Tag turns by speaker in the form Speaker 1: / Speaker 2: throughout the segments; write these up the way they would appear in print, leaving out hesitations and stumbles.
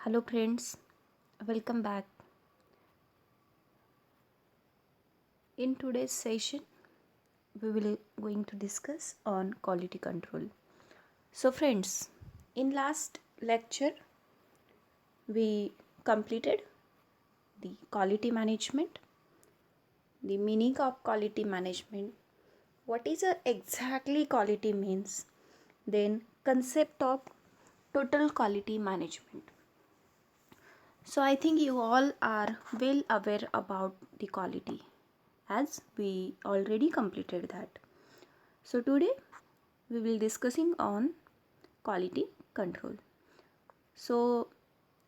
Speaker 1: Hello friends, welcome back. In today's session, we will going to discuss on quality control. So friends, in last lecture we completed the quality management, the meaning of quality management, what is exactly quality means, then concept of total quality management. So I think you all are well aware about the quality as we already completed that. So today we will discussing on quality control. So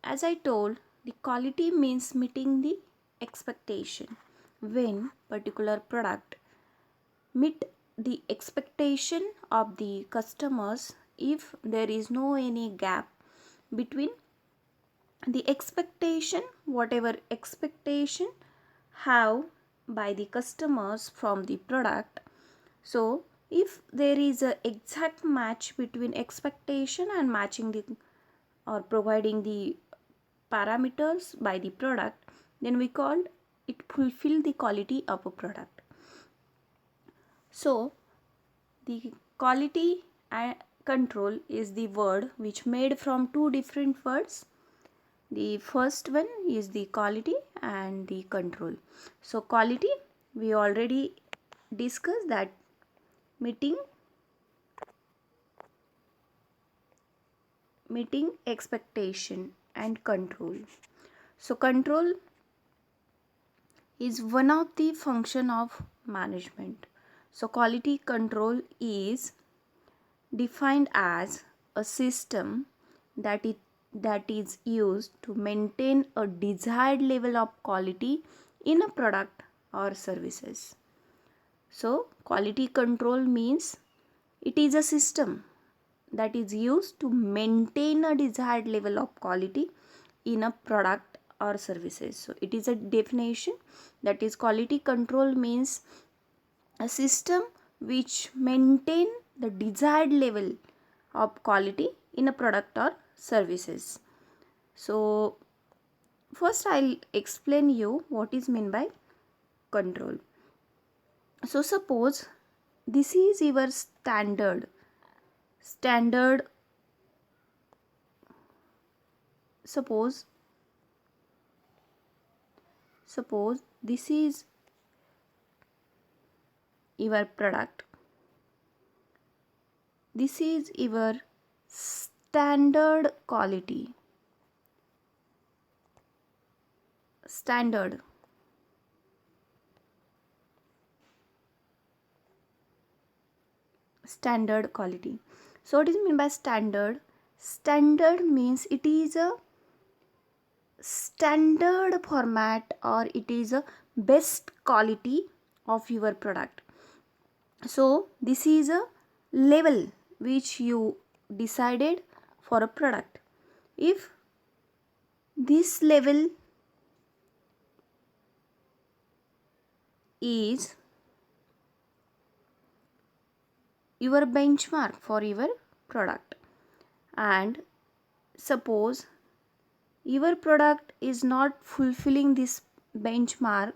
Speaker 1: as I told, the quality means meeting the expectation. When particular product meet the expectation of the customers, if there is no any gap between the expectation, whatever expectation have by the customers from the product. So if there is a exact match between expectation and matching the or providing the parameters by the product, then we call it fulfill the quality of a product. So the quality control is the word which made from two different words. The first one is the quality and the control. So quality we already discussed that meeting expectation and control. So control is one of the function of management. So quality control is defined as a system that is used to maintain a desired level of quality in a product or services. So quality control means it is a system that is used to maintain a desired level of quality in a product or services. So it is a definition, that is quality control means a system which maintain the desired level of quality in a product or services. So first I'll explain you what is meant by control. So suppose this is your standard suppose this is your product, this is your standard quality, standard quality. So what is meant by standard? Standard means it is a standard format or it is a best quality of your product. So this is a level which you decided for a product. If this level is your benchmark for your product, and suppose your product is not fulfilling this benchmark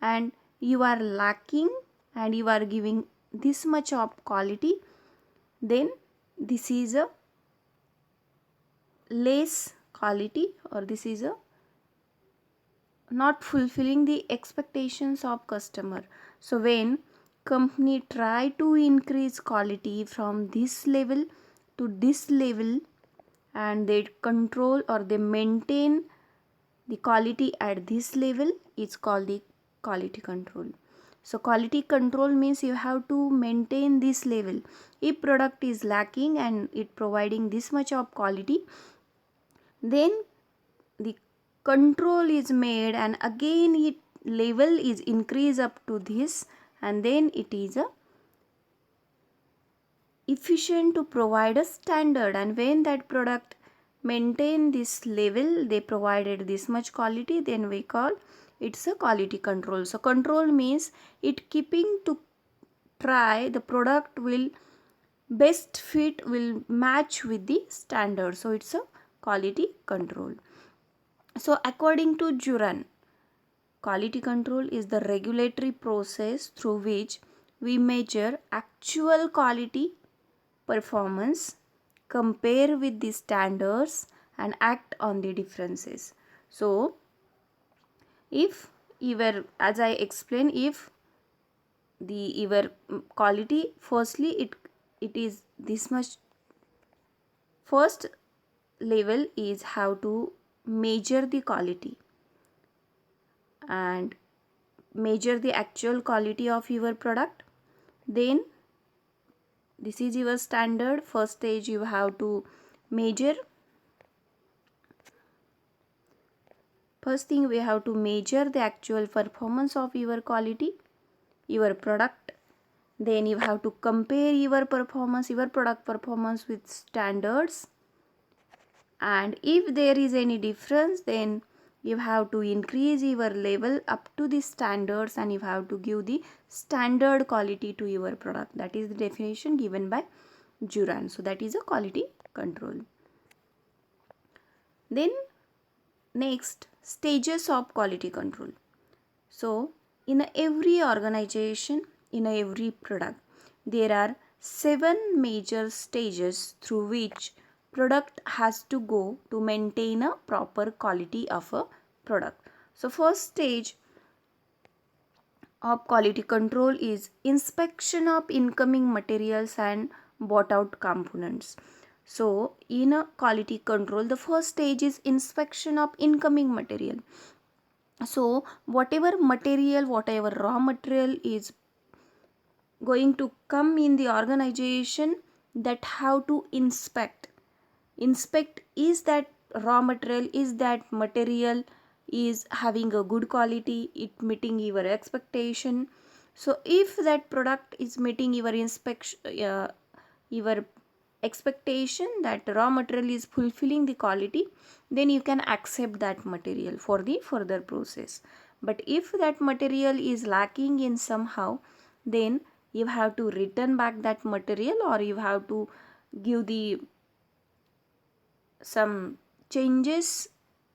Speaker 1: and you are lacking and you are giving this much of quality, then this is a less quality or this is a not fulfilling the expectations of customer. So when company try to increase quality from this level to this level and they control or they maintain the quality at this level, it's called the quality control. So quality control means you have to maintain this level. If product is lacking and it providing this much of quality, then the control is made and again it level is increased up to this, and then it is a efficient to provide a standard, and when that product maintain this level, they provided this much quality, then we call it's a quality control. So control means it keeping to try the product will best fit will match with the standard, so it's a quality control. So according to Juran, quality control is the regulatory process through which we measure actual quality performance, compare with the standards, and act on the differences. So if your, as I explained, if the your quality, firstly it is this much. First level is how to measure the quality and measure the actual quality of your product. Then this is your standard. First stage, you have to measure. First thing, we have to measure the actual performance of your quality, your product. Then you have to compare your performance, your product performance with standards. And if there is any difference, then you have to increase your level up to the standards, and you have to give the standard quality to your product. That is the definition given by Juran. So that is a quality control. Then next, stages of quality control. So in every organization, in every product, there are 7 major stages through which product has to go to maintain a proper quality of a product. So first stage of quality control is inspection of incoming materials and bought out components. So in a quality control, the first stage is inspection of incoming material. So whatever material, whatever raw material is going to come in the organization, that how to inspect. Is that raw material, is that material is having a good quality, it meeting your expectation. So if that product is meeting your inspection, your expectation, that raw material is fulfilling the quality, then you can accept that material for the further process. But if that material is lacking in somehow, then you have to return back that material, or you have to give the some changes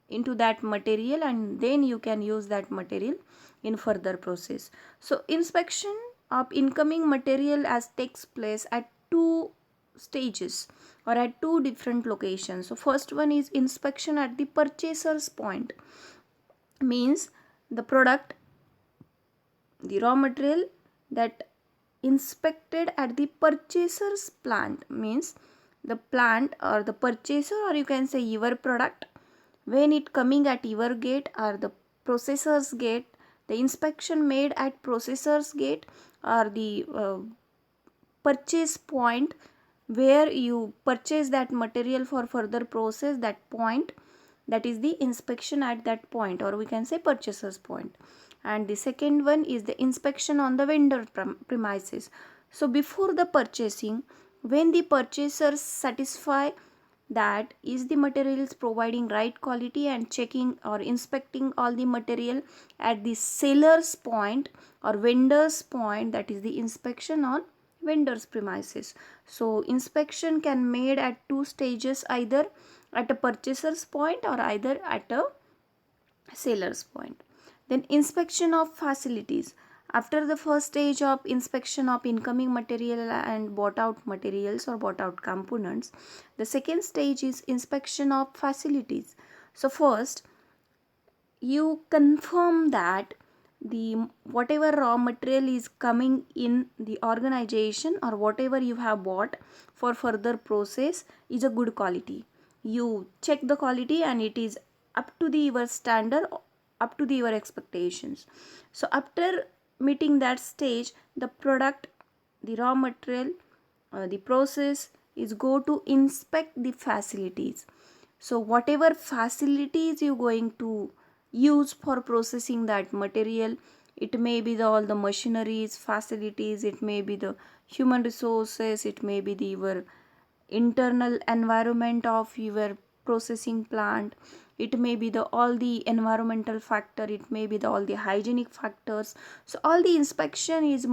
Speaker 1: into that material, and then you can use that material in further process. So inspection of incoming material as takes place at 2 stages or at 2 different locations. So first one is inspection at the purchaser's point, means the product, the raw material that inspected at the purchaser's plant, means the plant or the purchaser, or you can say your product, when it coming at your gate or the processor's gate, the inspection made at processor's gate or the purchase point where you purchase that material for further process, that point, that is the inspection at that point, or we can say purchaser's point. And the second one is the inspection on the vendor premises. So before the purchasing, when the purchasers satisfy that is the material is providing right quality, and checking or inspecting all the material at the seller's point or vendor's point, that is the inspection on vendor's premises. So inspection can made at 2 stages, either at a purchaser's point or either at a seller's point. Then inspection of facilities. After the first stage of inspection of incoming material and bought out materials or bought out components, the second stage is inspection of facilities. So first you confirm that the whatever raw material is coming in the organization or whatever you have bought for further process is a good quality. You check the quality and it is up to the your standard, up to the your expectations. So after meeting that stage, the product, the raw material, the process is go to inspect the facilities. So whatever facilities you going to use for processing that material, it may be all the machineries, facilities, it may be the human resources, it may be the your internal environment of your processing plant, it may be the all the environmental factor, it may be the all the hygienic factors. So all the inspection is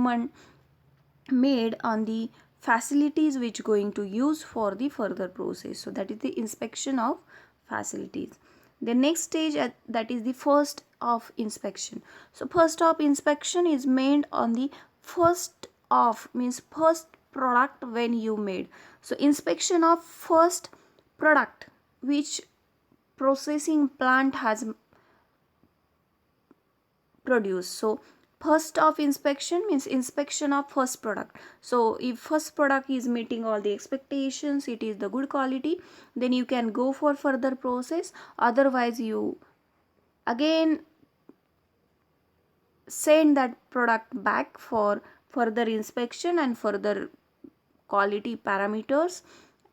Speaker 1: made on the facilities which going to use for the further process. So that is the inspection of facilities. The next stage, that is the first of inspection. So first of inspection is made on the first of, means first product when you made. So inspection of first product which processing plant has produced. So first of inspection means inspection of first product. So if first product is meeting all the expectations, it is the good quality, then you can go for further process. Otherwise you again send that product back for further inspection and further quality parameters,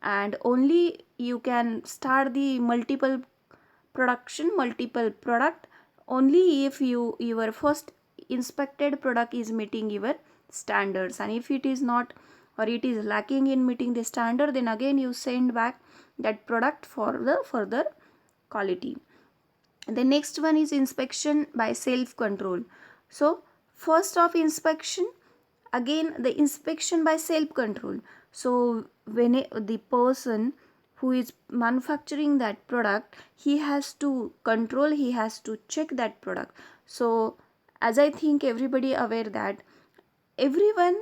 Speaker 1: and only you can start the multiple product only if your first inspected product is meeting your standards. And if it is not, or it is lacking in meeting the standard, then again you send back that product for the further quality. The next one is inspection by self control. So first of inspection, again the inspection by self control. So when the person who is manufacturing that product, he has to control, he has to check that product. So as I think everybody aware that everyone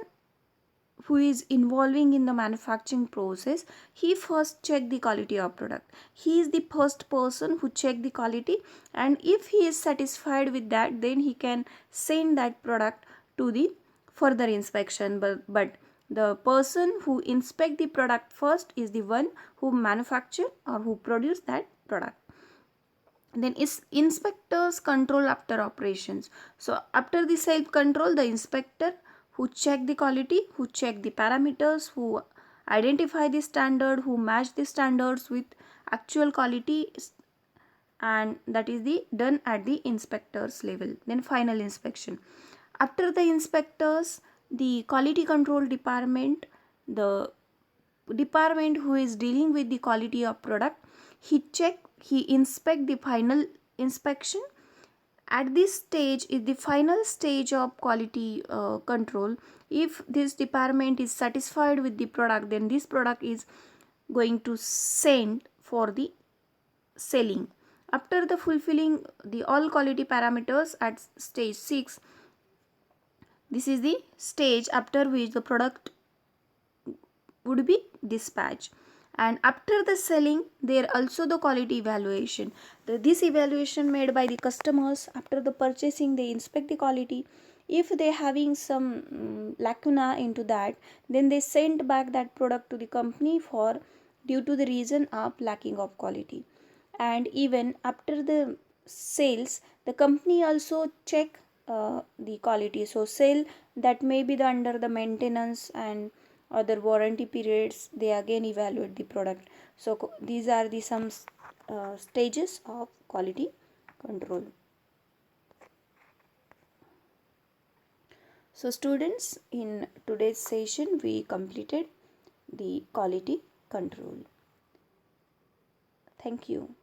Speaker 1: who is involving in the manufacturing process, he first check the quality of product. He is the first person who check the quality, and if he is satisfied with that, then he can send that product to the further inspection. But the person who inspect the product first is the one who manufacture or who produce that product. Then is inspectors control after operations. So after the self control, the inspector who check the quality, who check the parameters, who identify the standard, who match the standards with actual quality, and that is the done at the inspectors level. Then final inspection. After the inspectors, the quality control department, the department who is dealing with the quality of product, he inspect the final inspection. At this stage is the final stage of quality control. If this department is satisfied with the product, then this product is going to send for the selling. After the fulfilling the all quality parameters at stage 6, this is the stage after which the product would be dispatched. And after the selling, there also the quality evaluation. This evaluation made by the customers after the purchasing, they inspect the quality. If they having some lacuna into that, then they send back that product to the company for due to the reason of lacking of quality. And even after the sales, the company also check the quality. So sale that may be the under the maintenance and other warranty periods, they again evaluate the product. So these are the some stages of quality control. So students, in today's session we completed the quality control. Thank you.